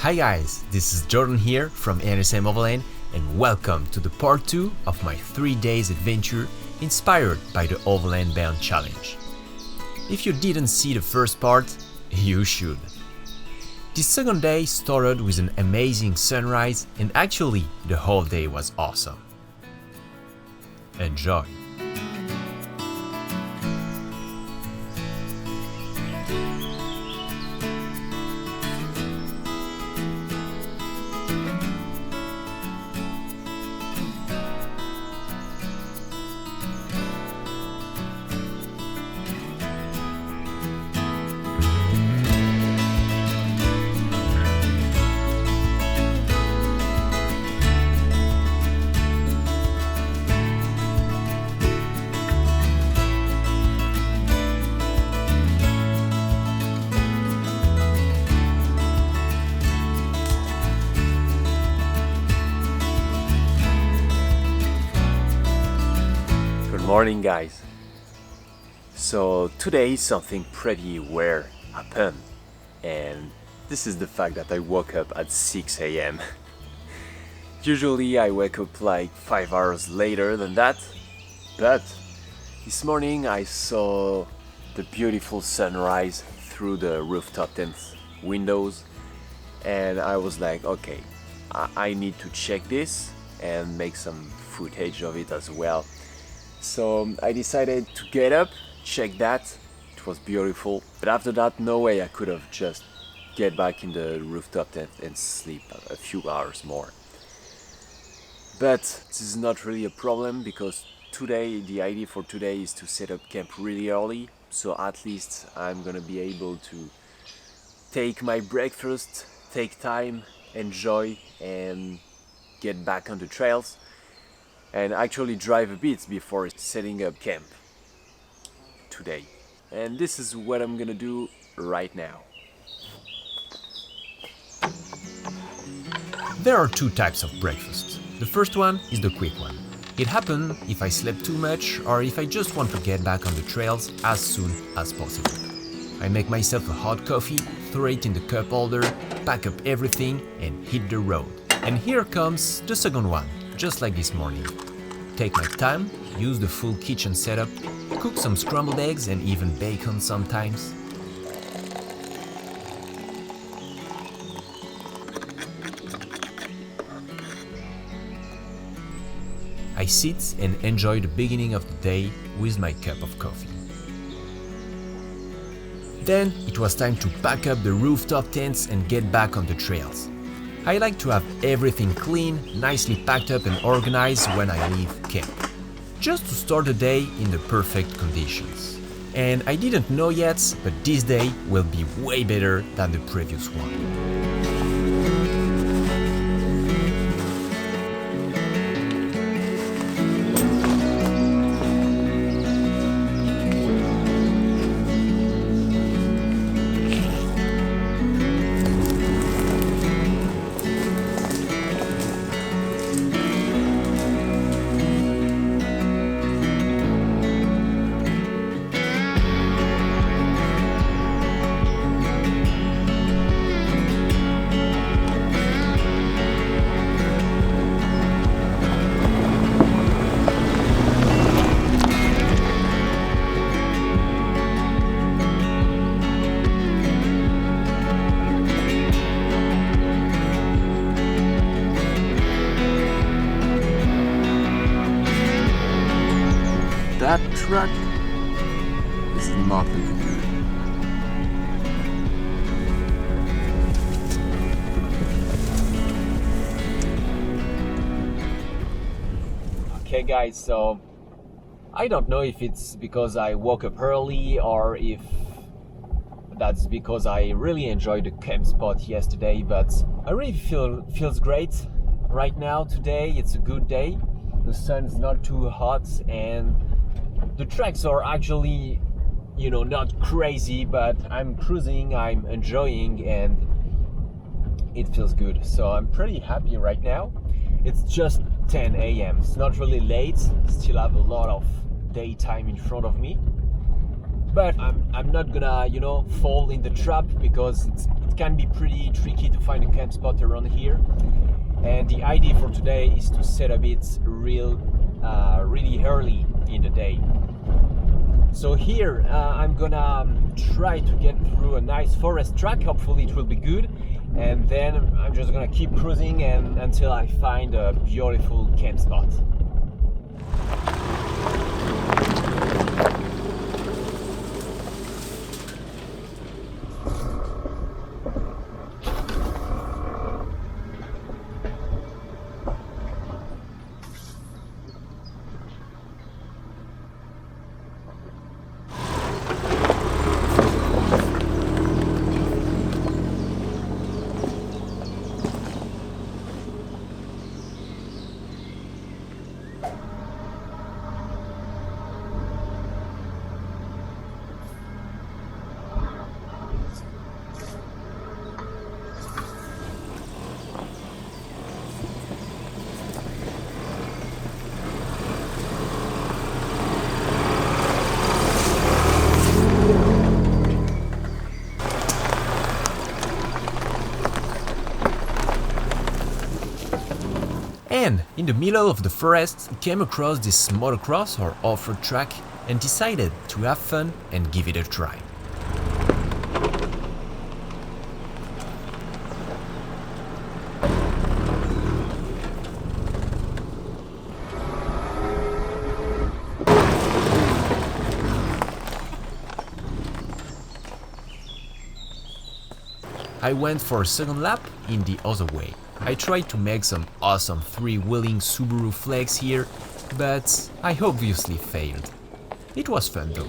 Hi guys, this is Jordan here from Overland and welcome to the part 2 of my 3 days adventure inspired by the Overland Bound Challenge. If you didn't see the first part, you should. This second day started with an amazing sunrise and actually the whole day was awesome. Enjoy! Morning guys. So today something pretty weird happened, and this is the fact that I woke up at 6 a.m. Usually I wake up like 5 hours later than that, but this morning I saw the beautiful sunrise through the rooftop tent windows, and I was like, okay, I need to check this and make some footage of it as well. So I decided to get up, check that. It was beautiful, but after that no way I could have just get back in the rooftop tent and sleep a few hours more. But this is not really a problem because today, the idea for today is to set up camp really early, so at least I'm gonna be able to take my breakfast, take time, enjoy and get back on the trails and actually drive a bit before setting up camp today. And this is what I'm gonna do right now. There are two types of breakfast. The first one is the quick one. It happens if I slept too much or if I just want to get back on the trails as soon as possible. I make myself a hot coffee, throw it in the cup holder, pack up everything and hit the road. And here comes the second one, just like this morning. Take my time, use the full kitchen setup, cook some scrambled eggs and even bacon sometimes. I sit and enjoy the beginning of the day with my cup of coffee. Then it was time to pack up the rooftop tents and get back on the trails. I like to have everything clean, nicely packed up and organized when I leave camp, just to start the day in the perfect conditions. And I didn't know yet, but this day will be way better than the previous one. That truck is nothing to do. Okay guys, so I don't know if it's because I woke up early or if that's because I really enjoyed the camp spot yesterday, but I really feels great right now. Today it's a good day. The sun's not too hot and the tracks are actually, not crazy, but I'm cruising, I'm enjoying and it feels good. So I'm pretty happy right now. It's just 10 a.m. It's not really late, still have a lot of daytime in front of me. but I'm not gonna, you know, fall in the trap because it can be pretty tricky to find a camp spot around here. And the idea for today is to set up it really early in the day. So here I'm gonna try to get through a nice forest track. Hopefully it will be good, and then I'm just gonna keep cruising until I find a beautiful camp spot. And in the middle of the forest, we came across this motocross or off-road track and decided to have fun and give it a try. I went for a second lap in the other way. I tried to make some awesome three-wheeling Subaru flex here, but I obviously failed. It was fun though.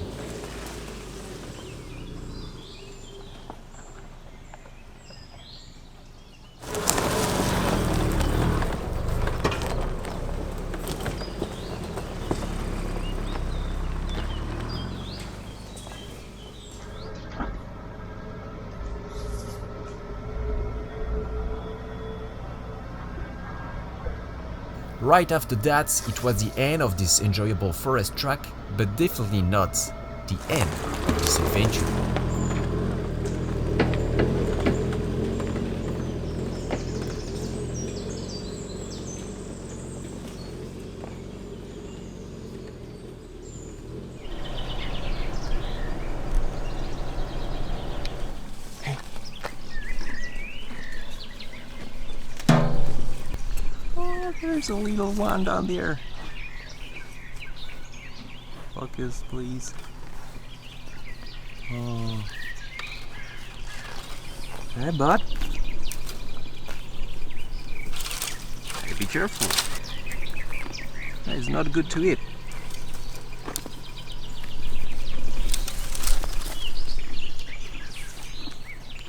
Right after that, it was the end of this enjoyable forest track, but definitely not the end of this adventure. There's a little one down there. Focus, please. Oh. Hey, bud. Hey, be careful. That is not good to eat.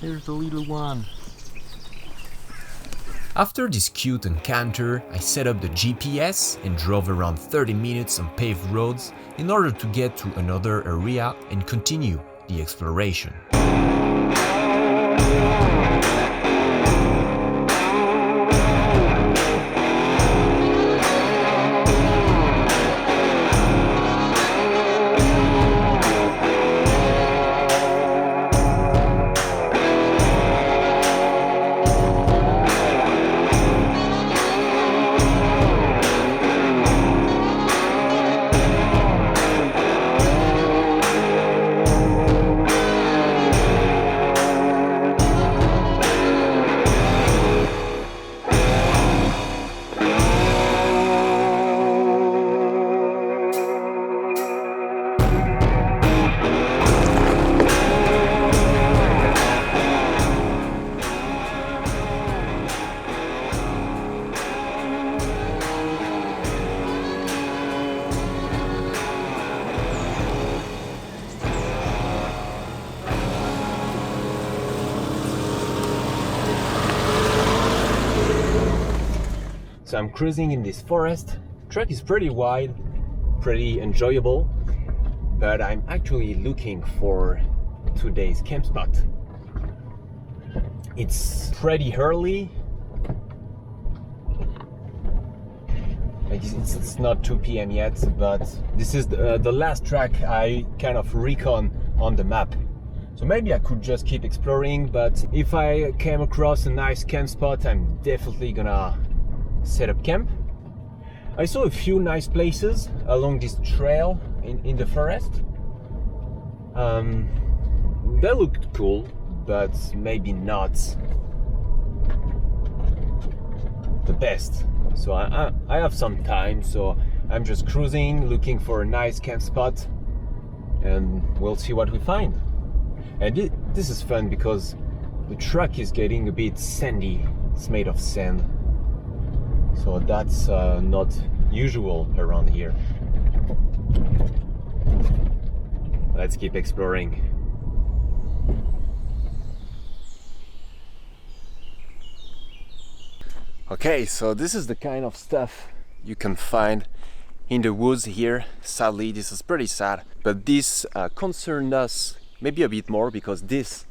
There's the little one. After this cute encounter, I set up the GPS and drove around 30 minutes on paved roads in order to get to another area and continue the exploration. So I'm cruising in this forest. Track is pretty wide, pretty enjoyable, but I'm actually looking for today's camp spot. It's pretty early. It's not 2 p.m. yet, but this is the last track I kind of recon on the map. So maybe I could just keep exploring, but if I came across a nice camp spot, I'm definitely gonna set up camp. I saw a few nice places along this trail in the forest. They looked cool, but maybe not the best. So I have some time, so I'm just cruising, looking for a nice camp spot, and we'll see what we find. And this is fun because the track is getting a bit sandy. It's made of sand, so that's not usual around here. Let's keep exploring. Okay, so this is the kind of stuff you can find in the woods here. Sadly, this is pretty sad, but this concerned us maybe a bit more because this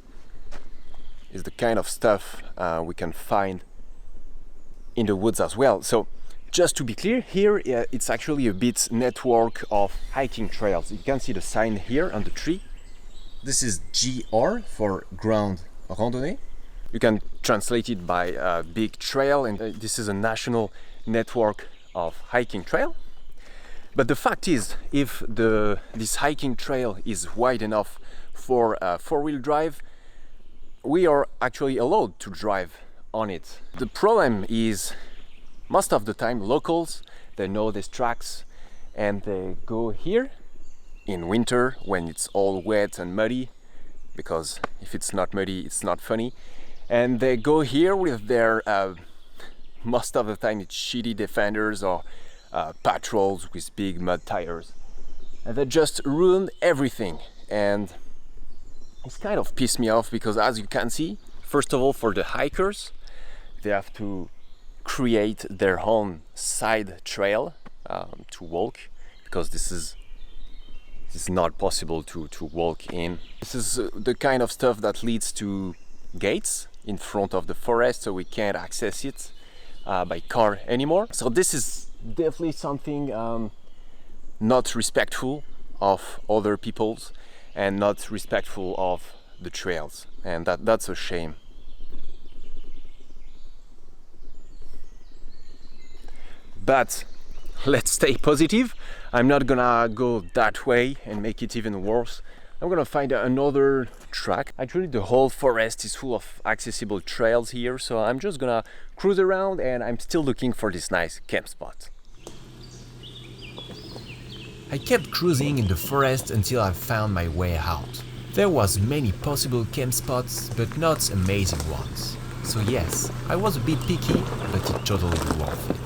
is the kind of stuff we can find in the woods as well. So just to be clear, here it's actually a bit network of hiking trails. You can see the sign here on the tree. This is GR for Grande Randonnée. You can translate it by big trail, and this is a national network of hiking trail. But the fact is, if this hiking trail is wide enough for four-wheel drive, we are actually allowed to drive on it. The problem is, most of the time locals, they know these tracks and they go here in winter when it's all wet and muddy, because if it's not muddy it's not funny, and they go here with their most of the time it's shitty Defenders or Patrols with big mud tires, and they just ruin everything. And it's kind of pissed me off because, as you can see, first of all, for the hikers, they have to create their own side trail to walk, because this is not possible to walk in. This is the kind of stuff that leads to gates in front of the forest, so we can't access it by car anymore. So this is definitely something not respectful of other peoples and not respectful of the trails, and that's a shame. But let's stay positive. I'm not gonna go that way and make it even worse. I'm gonna find another track. Actually, the whole forest is full of accessible trails here, so I'm just gonna cruise around, and I'm still looking for this nice camp spot. I kept cruising in the forest until I found my way out. There was many possible camp spots, but not amazing ones. So yes, I was a bit picky, but it totally worth it.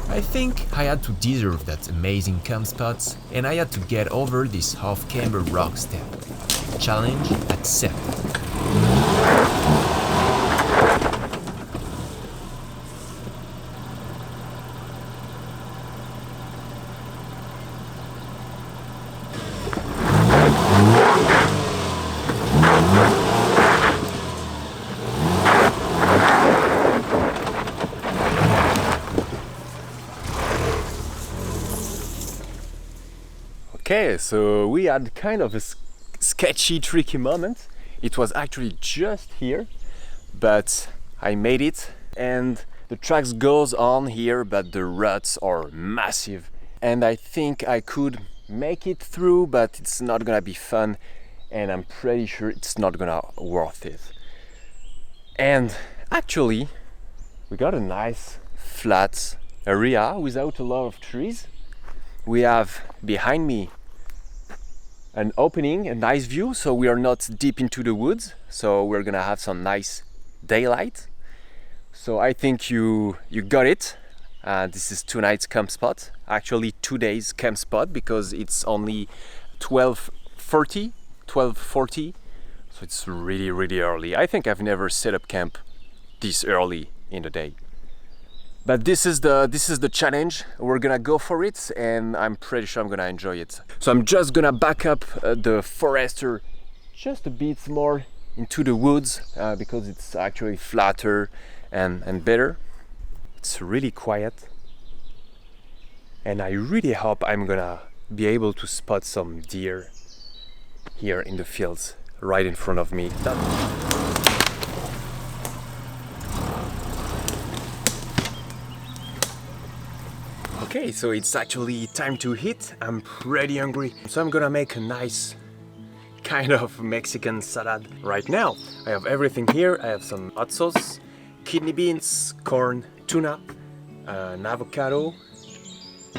I think I had to deserve that amazing camp spot, and I had to get over this half-camber rock step. Challenge accepted. Okay, so we had kind of a sketchy, tricky moment. It was actually just here, but I made it, and the tracks goes on here, but the ruts are massive, and I think I could make it through, but it's not gonna be fun, and I'm pretty sure it's not gonna worth it. And actually, we got a nice flat area without a lot of trees. We have behind me an opening, a nice view, so we are not deep into the woods, so we're gonna have some nice daylight. So I think you got it. This is tonight's camp spot, actually 2 days camp spot, because it's only 12:40, so it's really early. I think I've never set up camp this early in the day. But this is the challenge. We're gonna go for it, and I'm pretty sure I'm gonna enjoy it. So I'm just gonna back up the Forester just a bit more into the woods because it's actually flatter and better. It's really quiet, and I really hope I'm gonna be able to spot some deer here in the fields right in front of me. Okay, so it's actually time to eat. I'm pretty hungry, so I'm gonna make a nice kind of Mexican salad right now. I have everything here. I have some hot sauce, kidney beans, corn, tuna, an avocado,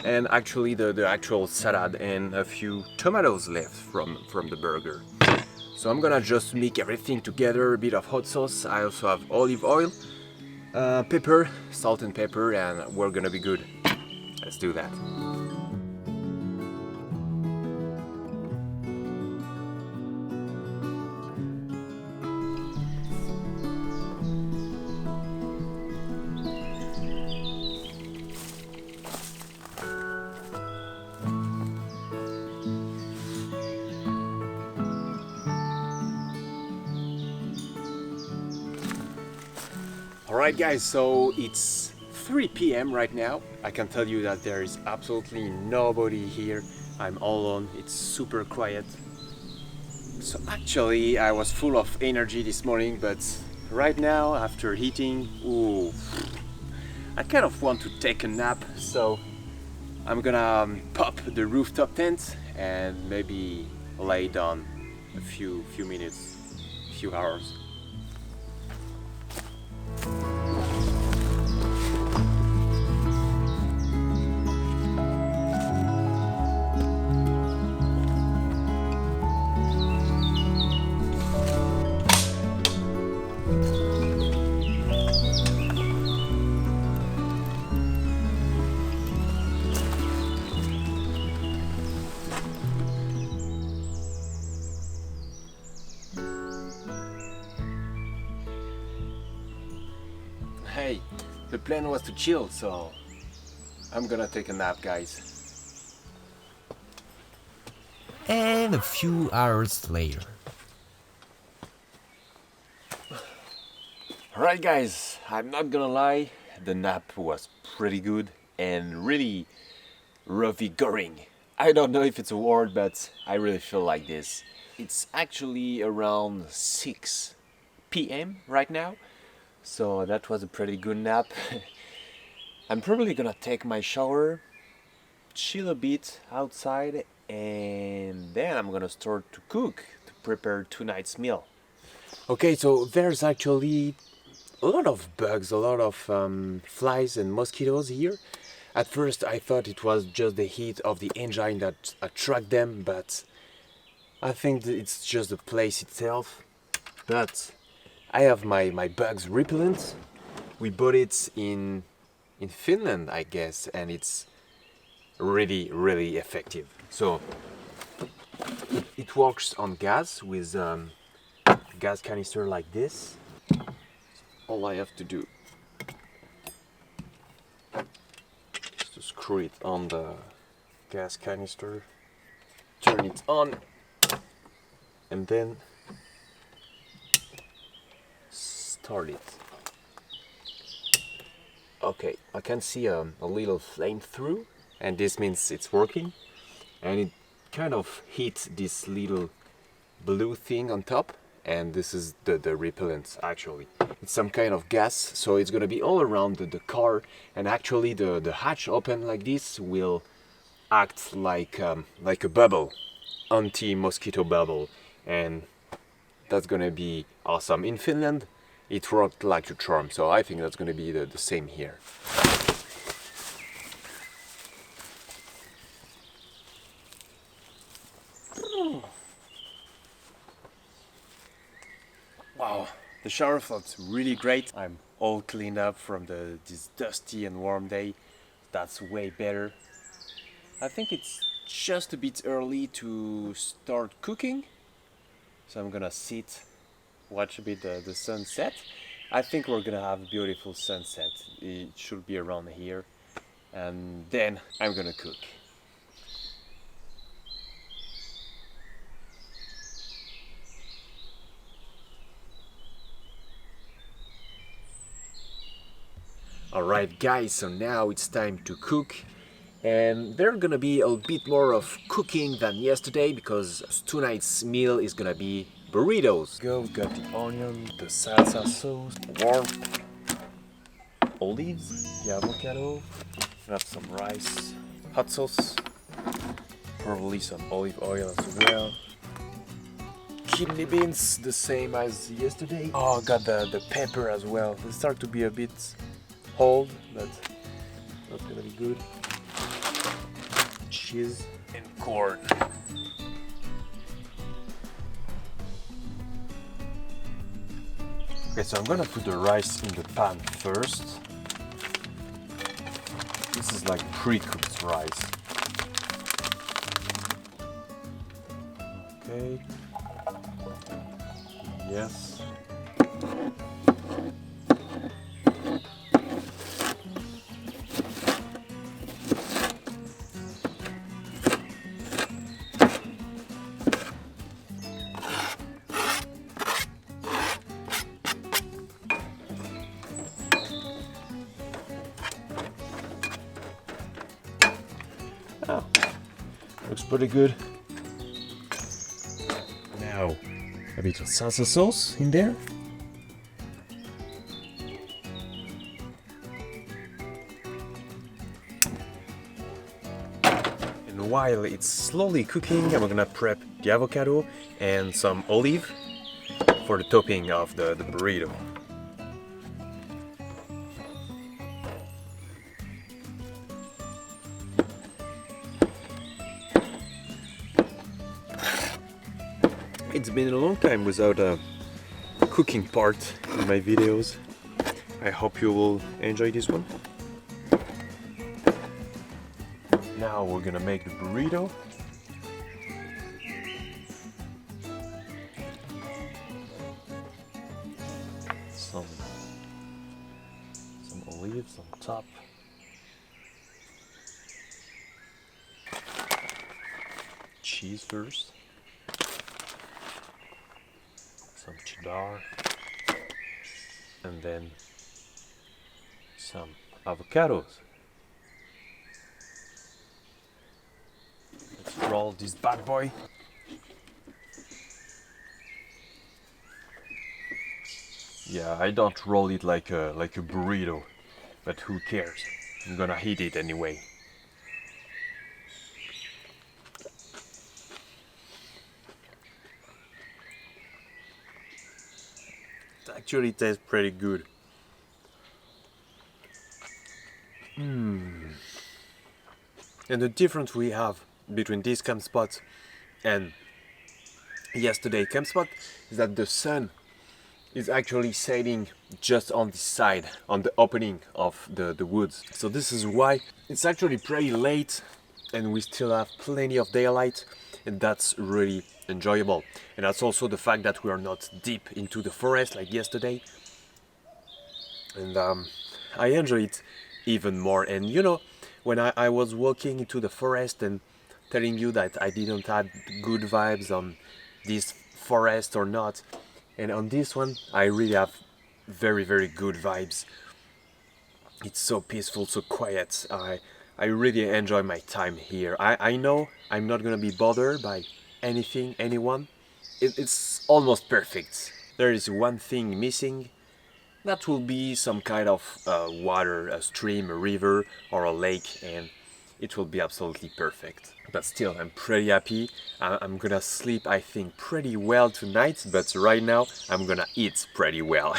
and actually the actual salad and a few tomatoes left from the burger. So I'm gonna just mix everything together, a bit of hot sauce. I also have olive oil, pepper, salt and pepper, and we're gonna be good. Let's do that. Alright guys, so it's 3 p.m. right now. I can tell you that there is absolutely nobody here. I'm all alone, it's super quiet. So actually I was full of energy this morning, but right now after eating, ooh, I kind of want to take a nap. So I'm gonna pop the rooftop tent and maybe lay down a few minutes, few hours. Hey, the plan was to chill, so I'm gonna take a nap, guys. And a few hours later. Alright guys, I'm not gonna lie, the nap was pretty good and really revigorating. I don't know if it's a word, but I really feel like this. It's actually around 6 p.m. right now, so that was a pretty good nap. I'm probably gonna take my shower, chill a bit outside, and then I'm gonna start to cook, to prepare tonight's meal. Okay, so there's actually a lot of bugs, a lot of flies and mosquitoes here. At first I thought it was just the heat of the engine that attract them, but I think that it's just the place itself. But I have my bugs repellent. We bought it in Finland, I guess, and it's really effective. So it works on gas with gas canister like this. All I have to do is to screw it on the gas canister, turn it on, and then start it. Okay, I can see a little flame through, and this means it's working, and it kind of hit this little blue thing on top, and this is the repellent. Actually it's some kind of gas, so it's gonna be all around the car, and actually the hatch open like this will act like a bubble, anti-mosquito bubble, and that's gonna be awesome. In Finland it worked like a charm, so I think that's gonna be the same here. Wow, the shower felt really great. I'm all cleaned up from this dusty and warm day. That's way better. I think it's just a bit early to start cooking, so I'm gonna sit, watch a bit the sunset. I think we're gonna have a beautiful sunset. It should be around here, and then I'm gonna cook. Alright guys, so now it's time to cook, And there's gonna be a bit more of cooking than yesterday because tonight's meal is gonna be burritos. We've got the onion, the salsa sauce, warm olives, the avocado, we have some rice, hot sauce, probably some olive oil as well. Kidney beans, the same as yesterday. Oh, got the pepper as well. They start to be a bit old, but not gonna be good. Cheese and corn. Okay, so I'm gonna put the rice in the pan first. This is like pre-cooked rice. Okay. Yes. Oh, looks pretty good. Now, a bit of salsa sauce in there. And while it's slowly cooking, I'm gonna prep the avocado and some olive for the topping of the burrito. It's been a long time without a cooking part in my videos. I hope you will enjoy this one. Now we're gonna make the burrito. Some olives on top. Cheese first. Some cheddar, and then some avocados. Let's roll this bad boy. Yeah, I don't roll it like a burrito, but who cares? I'm gonna eat it anyway. Actually tastes pretty good. And the difference we have between this camp spot and yesterday camp spot is that the sun is actually setting just on this side, on the opening of the woods. So this is why it's actually pretty late and we still have plenty of daylight, and that's really enjoyable. And that's also the fact that we are not deep into the forest like yesterday, and I enjoy it even more. And you know, when I was walking into the forest and telling you that I didn't have good vibes on this forest or not, and on this one I really have very good vibes. It's so peaceful, so quiet. I really enjoy my time here. I know I'm not gonna be bothered by anything, anyone. It's almost perfect. There is one thing missing. That will be some kind of water, a stream, a river, or a lake, and it will be absolutely perfect. But still, I'm pretty happy. I'm gonna sleep, I think, pretty well tonight, but right now I'm gonna eat pretty well.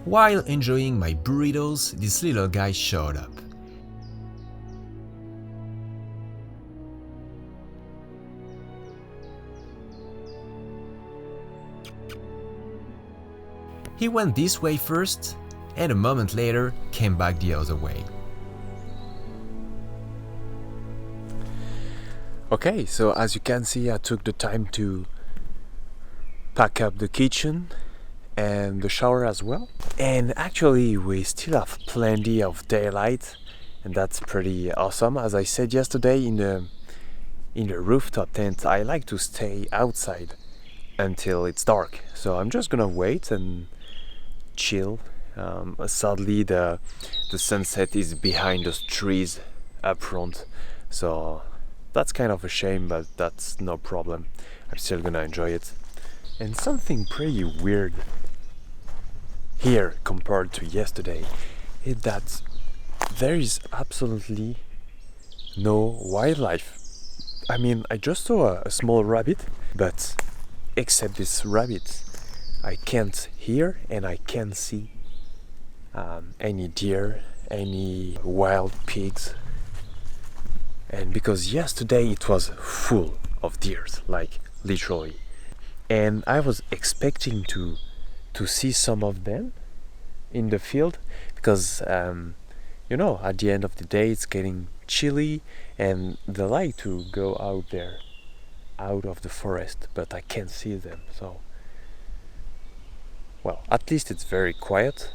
While enjoying my burritos, this little guy showed up. He went this way first, and a moment later came back the other way. Okay, so as you can see, I took the time to pack up the kitchen and the shower as well. And actually we still have plenty of daylight, and that's pretty awesome. As I said yesterday, in the rooftop tent, I like to stay outside until it's dark. So I'm just gonna wait and chill. Sadly, the sunset is behind those trees up front, so that's kind of a shame, but that's no problem. I'm still gonna enjoy it. And something pretty weird here compared to yesterday is that there is absolutely no wildlife. I mean, I just saw a small rabbit, but except this rabbit, I can't hear and I can't see any deer, any wild pigs. And because yesterday it was full of deers, like literally. And I was expecting to see some of them in the field because you know, at the end of the day it's getting chilly and they like to go out there, out of the forest, but I can't see them. So, well, at least it's very quiet,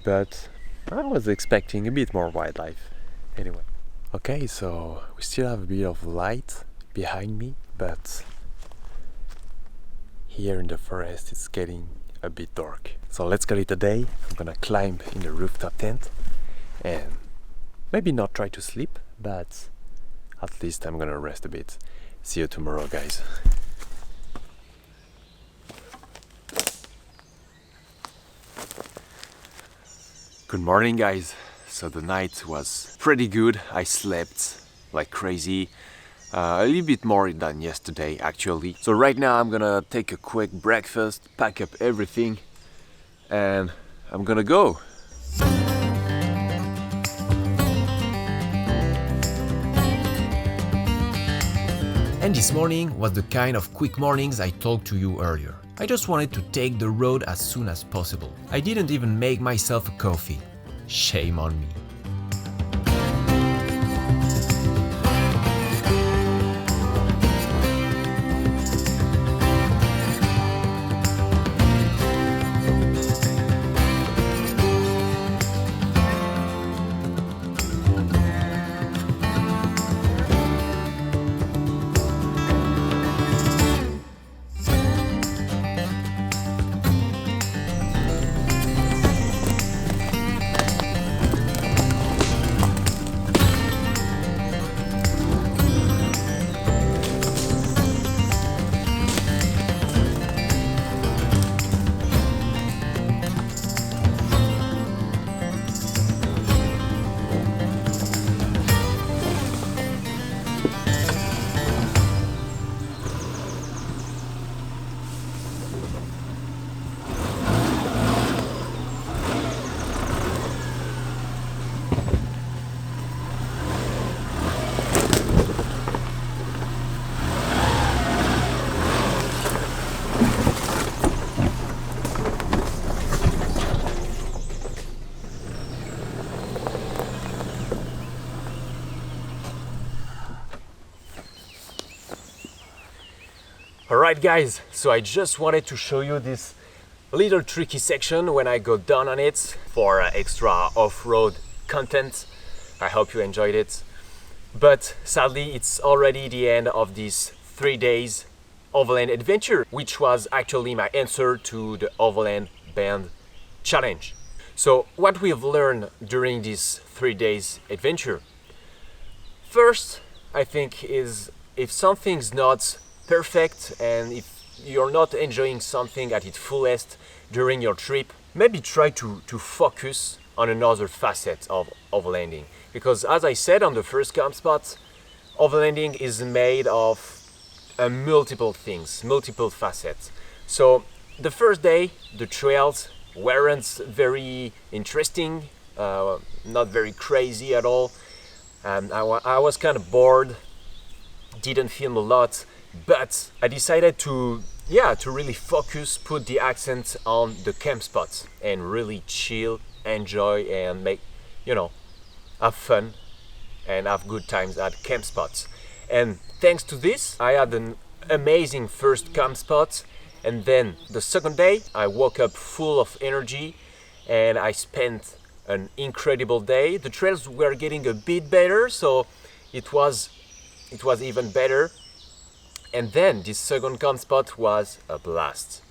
but I was expecting a bit more wildlife. Anyway, okay, so we still have a bit of light behind me, but here in the forest it's getting a bit dark. So let's call it a day. I'm gonna climb in the rooftop tent and maybe not try to sleep, but at least I'm gonna rest a bit. See you tomorrow, guys. Good morning, guys. So the night was pretty good. I slept like crazy. A little bit more than yesterday, actually. So right now I'm gonna take a quick breakfast, pack up everything, and I'm gonna go. And this morning was the kind of quick mornings I talked to you earlier. I just wanted to take the road as soon as possible. I didn't even make myself a coffee. Shame on me. Alright guys, so I just wanted to show you this little tricky section when I go down on it for extra off-road content. I hope you enjoyed it. But sadly it's already the end of this 3 days Overland adventure, which was actually my answer to the Overland Band challenge. So what we have learned during this 3 days adventure. First, I think is if something's not perfect and if you're not enjoying something at its fullest during your trip, maybe try to focus on another facet of overlanding. Because as I said on the first camp spot, overlanding is made of multiple things, multiple facets. So the first day, the trails weren't very interesting, not very crazy at all. I was kind of bored, didn't film a lot, but I decided to really focus, put the accent on the camp spots and really chill, enjoy and make, have fun and have good times at camp spots. And thanks to this, I had an amazing first camp spot, and then the second day I woke up full of energy and I spent an incredible day. The trails were getting a bit better, so it was even better. And then this second camp spot was a blast.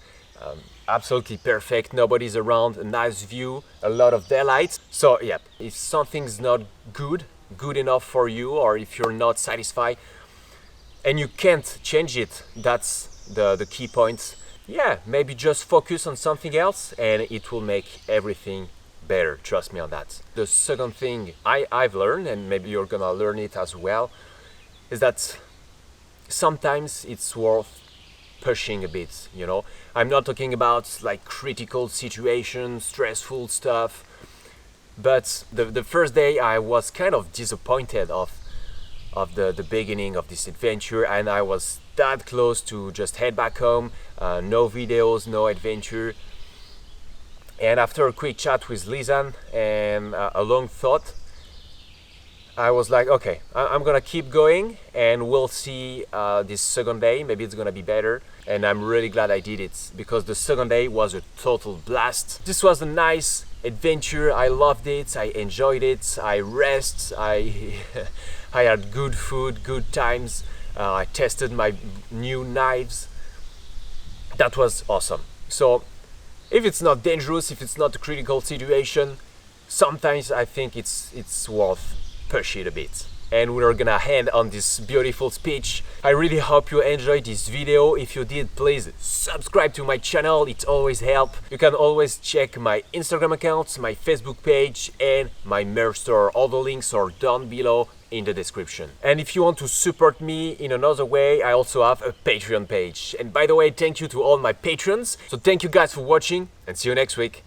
Absolutely perfect, nobody's around, a nice view, a lot of daylight. So yeah, if something's not good enough for you, or if you're not satisfied and you can't change it, that's the key point. Yeah, maybe just focus on something else and it will make everything better, trust me on that. The second thing I've learned, and maybe you're gonna learn it as well, is that sometimes it's worth pushing a bit, you know. I'm not talking about like critical situations, stressful stuff, but the first day I was kind of disappointed of the beginning of this adventure, and I was that close to just head back home, no videos, no adventure. And after a quick chat with Lizanne and a long thought, I was like, okay, I'm gonna keep going and we'll see this second day, maybe it's gonna be better. And I'm really glad I did it, because the second day was a total blast. This was a nice adventure, I loved it, I enjoyed it, I rest, I had good food, good times, I tested my new knives. That was awesome. So if it's not dangerous, if it's not a critical situation, sometimes I think it's worth push it a bit. And we're gonna end on this beautiful speech. I really hope you enjoyed this video. If you did, please subscribe to my channel, it always helps. You can always check my Instagram account, my Facebook page and my merch store. All the links are down below in the description. And if you want to support me in another way, I also have a Patreon page. And by the way, thank you to all my patrons. So thank you guys for watching and see you next week.